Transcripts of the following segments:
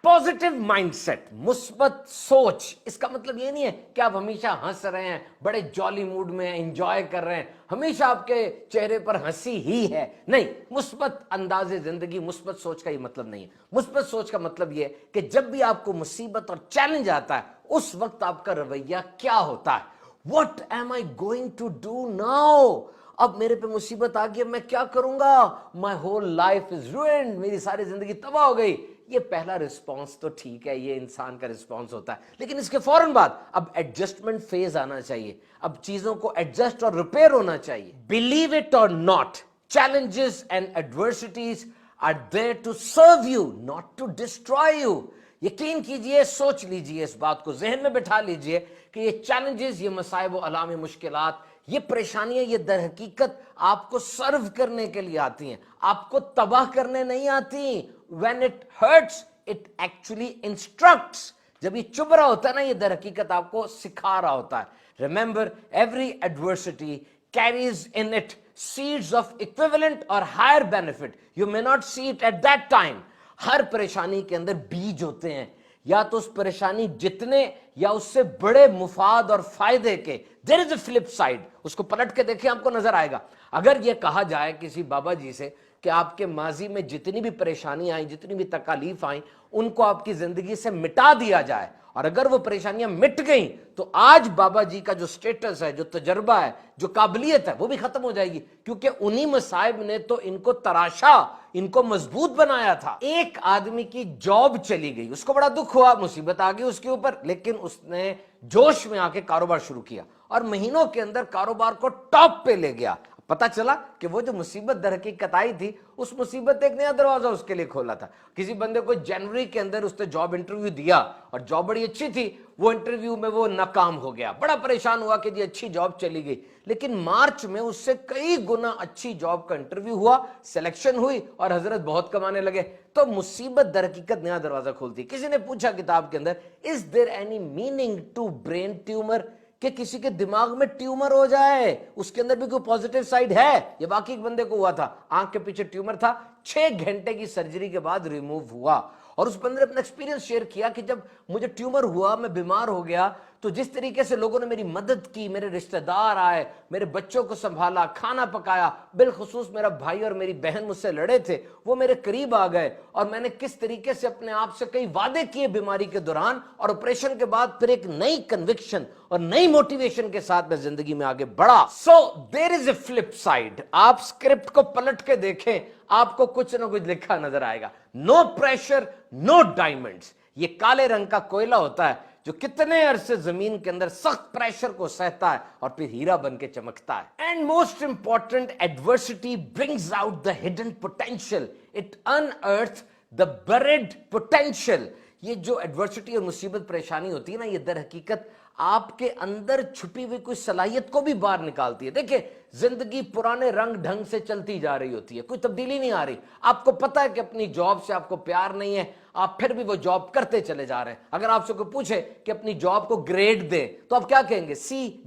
Positive mindset, मुस्बत सोच, इसका मतलब ये नहीं है कि आप हमेशा हंस रहे हैं, बड़े जॉली मूड में एंजॉय कर रहे हैं, हमेशा आपके चेहरे पर हंसी ही है। नहीं, मुस्बत अंदाजे जिंदगी, मुस्बत सोच का ये मतलब नहीं है। मुस्बत सोच का मतलब ये है कि जब भी आपको मुसीबत और चैलेंज आता है, उस वक्त आपका रवैया क्या होता है। What am I going to do now? अब मेरे पे मुसीबत आ गई, अब मैं क्या करूंगा? My whole life is ruined, मेरी सारी जिंदगी तबाह हो गई। ये पहला रिस्पॉन्स तो ठीक है, ये इंसान का रिस्पॉन्स होता है, लेकिन इसके फौरन बाद अब एडजस्टमेंट फेज आना चाहिए। अब चीजों को एडजस्ट और रिपेयर होना चाहिए। बिलीव इट और not, challenges and adversities are there to serve you, not to destroy you. यकीन कीजिए, सोच लीजिए, इस बात को जहन में बिठा लीजिए कि ये चैलेंजेस, ये मसाइब व अलाम, मुश्किलात, ये परेशानियां, ये दर हकीकत आपको सर्व करने के लिए आती हैं, आपको तबाह करने नहीं आती। When it hurts, it actually instructs. जब ये चुभ रहा होता है ना, ये दर हकीकत आपको सिखा रहा होता है। Remember, every adversity carries in it seeds of equivalent or higher benefit. You may not see it at that time. हर परेशानी के अंदर बीज होते हैं, या तो उस परेशानी जितने या उससे बड़े मुफाद और फायदे के। There is a flip side, उसको पलट के देखिए, आपको नजर आएगा। अगर यह कहा जाए किसी बाबा जी से कि आपके माजी में जितनी भी परेशानी आई, जितनी भी तकालीफ आई, उनको आपकी जिंदगी से मिटा दिया जाए, और अगर वो परेशानियां मिट गई तो आज बाबा जी का जो स्टेटस है, जो तजर्बा है, जो काबिलियत है, वो भी खत्म हो जाएगी, क्योंकि उन्हीं मसाइब ने तो इनको तराशा, इनको मजबूत बनाया था। एक आदमी की जॉब चली गई, उसको बड़ा दुख हुआ, मुसीबत आ गई उसके ऊपर, लेकिन उसने जोश में आके कारोबार शुरू किया और महीनों के अंदर कारोबार को टॉप पे ले गया। पता चला कि वो जो मुसीबत दर हकीकत आई थी, उस मुसीबत ने एक नया दरवाजा उसके लिए खोला था। किसी बंदे को जनवरी के अंदर उसने जॉब इंटरव्यू दिया और जॉब बड़ी अच्छी थी, वो इंटरव्यू में वो नाकाम हो गया, बड़ा परेशान हुआ कि जी अच्छी जॉब चली गई। लेकिन मार्च में उससे कई गुना अच्छी जॉब का इंटरव्यू हुआ, सिलेक्शन हुई और हजरत बहुत कमाने लगे। तो मुसीबत दर हकीकत नया दरवाजा खोलती। किसी ने पूछा किताब के अंदर, is there any meaning to brain tumour, कि किसी के दिमाग में ट्यूमर हो जाए, उसके अंदर भी कोई पॉजिटिव साइड है? ये बाकी एक बंदे को हुआ था, आंख के पीछे ट्यूमर था, 6 घंटे की सर्जरी के बाद रिमूव हुआ। और उस बंदे ने अपना एक्सपीरियंस शेयर किया कि जब मुझे ट्यूमर हुआ, मैं बीमार हो गया, तो जिस तरीके से लोगों ने मेरी मदद की, मेरे रिश्तेदार आए, मेरे बच्चों को संभाला, खाना पकाया, बिलखुसूस मेरा भाई और मेरी बहन मुझसे लड़े थे, वो मेरे करीब आ गए, और मैंने किस तरीके से अपने आप से कई वादे किए बीमारी के दौरान, और ऑपरेशन के बाद फिर एक नई कन्विक्शन और नई मोटिवेशन के साथ मैं जिंदगी में आगे बढ़ा। So there is a flip side. आप स्क्रिप्ट को पलट के देखें, आपको कुछ ना कुछ लिखा नजर आएगा। No pressure, no diamonds. ये काले रंग का कोयला होता है जो कितने अरसे जमीन के अंदर सख्त प्रेशर को सहता है और फिर हीरा बन के चमकता है। And most important, adversity brings out the hidden potential, it unearth the buried potential. ये जो एडवर्सिटी और मुसीबत परेशानी होती है ना, ये दर हकीकत आपके अंदर छुपी हुई कोई सलाहियत को भी बाहर निकालती है। देखिए, जिंदगी पुराने रंग ढंग से चलती जा रही होती है, कोई तब्दीली नहीं आ रही। आपको पता है कि अपनी जॉब से आपको प्यार नहीं है, आप फिर भी वो जॉब करते चले जा रहे हैं। अगर आपसे कोई पूछे कि अपनी जॉब को ग्रेड दे, तो आप क्या कहेंगे? सी,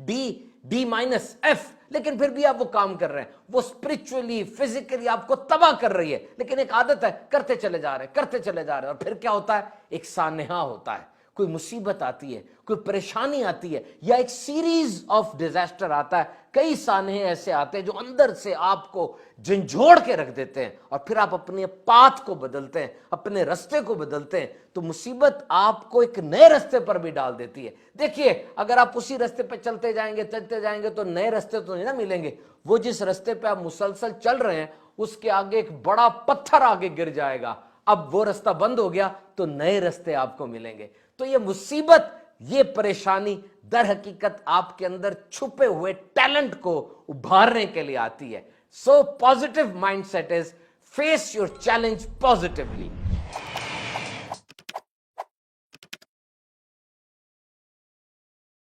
डी माइनस, एफ। लेकिन फिर भी आप वो काम कर रहे हैं। वो स्पिरिचुअली, फिजिकली आपको तबाह कर रही है, लेकिन एक आदत है, करते चले जा रहे हैं, करते चले जा रहे हैं। और फिर क्या होता है? एक सानेहा होता है, कोई मुसीबत आती है, कोई परेशानी आती है, या एक सीरीज ऑफ डिजास्टर आता है, कई सानहे ऐसे आते हैं जो अंदर से आपको झंझोड़ के रख देते हैं, और फिर आप अपने पाथ को बदलते हैं, अपने रास्ते को बदलते हैं, तो मुसीबत आपको एक नए रास्ते पर भी डाल देती है। देखिए, अगर आप उसी रास्ते पर चलते जाएंगे तो नए रास्ते तो नहीं ना मिलेंगे। वो जिस रास्ते पे आप मुसलसल चल रहे हैं, उसके आगे एक बड़ा पत्थर आगे गिर जाएगा। अब वो रास्ता बंद हो गया तो नए रास्ते आपको मिलेंगे। तो ये मुसीबत, ये परेशानी दर हकीकत आपके अंदर छुपे हुए टैलेंट को उभारने के लिए आती है। So positive mindset is face your challenge positively.